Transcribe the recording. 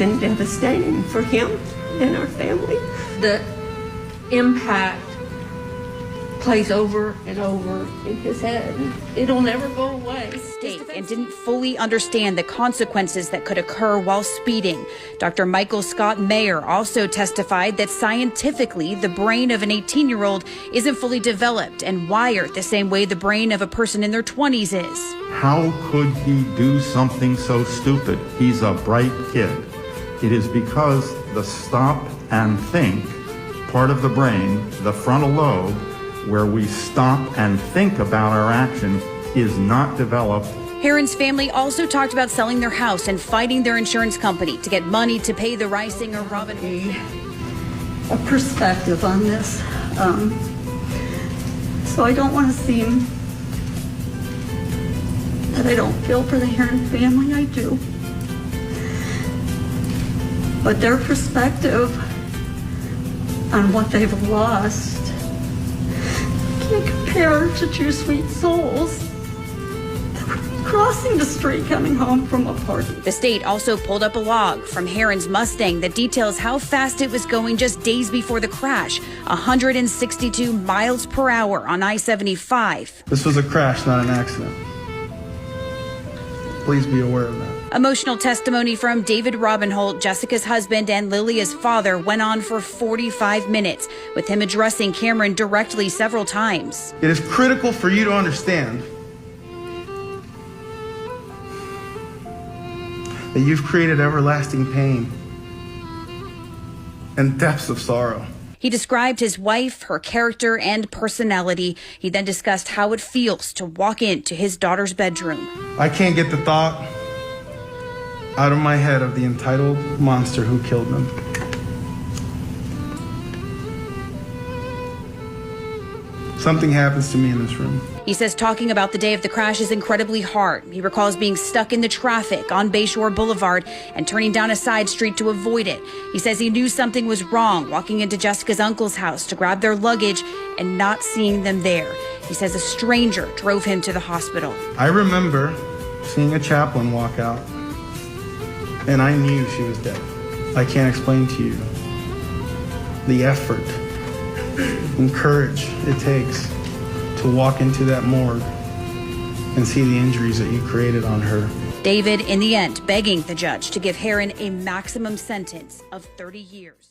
been devastating for him and our family. The impact plays over and over in his head. It'll never go away. State and didn't fully understand the consequences that could occur while speeding. Dr. Michael Scott Mayer also testified that scientifically, the brain of an 18-year-old isn't fully developed and wired the same way the brain of a person in their 20s is. How could he do something so stupid? He's a bright kid. It is because the stop and think part of the brain, the frontal lobe, where we stop and think about our action, is not developed. Heron's family also talked about selling their house and fighting their insurance company to get money to pay the Reisinger Robin. A perspective on this. So I don't want to seem that I don't feel for the Hearn family. I do. But their perspective on what they've lost can't compare to two sweet souls crossing the street coming home from a party. The state also pulled up a log from Heron's Mustang that details how fast it was going just days before the crash, 162 miles per hour on I-75. This was a crash, not an accident. Please be aware of that. Emotional testimony from David Robinholt, Jessica's husband and Lilia's father, went on for 45 minutes, with him addressing Cameron directly several times. It is critical for you to understand that you've created everlasting pain and depths of sorrow. He described his wife, her character, and personality. He then discussed how it feels to walk into his daughter's bedroom. I can't get the thought out of my head of the entitled monster who killed them. Something happens to me in this room. He says talking about the day of the crash is incredibly hard. He recalls being stuck in the traffic on Bayshore Boulevard and turning down a side street to avoid it. He says he knew something was wrong walking into Jessica's uncle's house to grab their luggage and not seeing them there. He says a stranger drove him to the hospital. I remember seeing a chaplain walk out, and I knew she was dead. I can't explain to you the effort and courage it takes to walk into that morgue and see the injuries that you created on her. David, in the end, begging the judge to give Heron a maximum sentence of 30 years.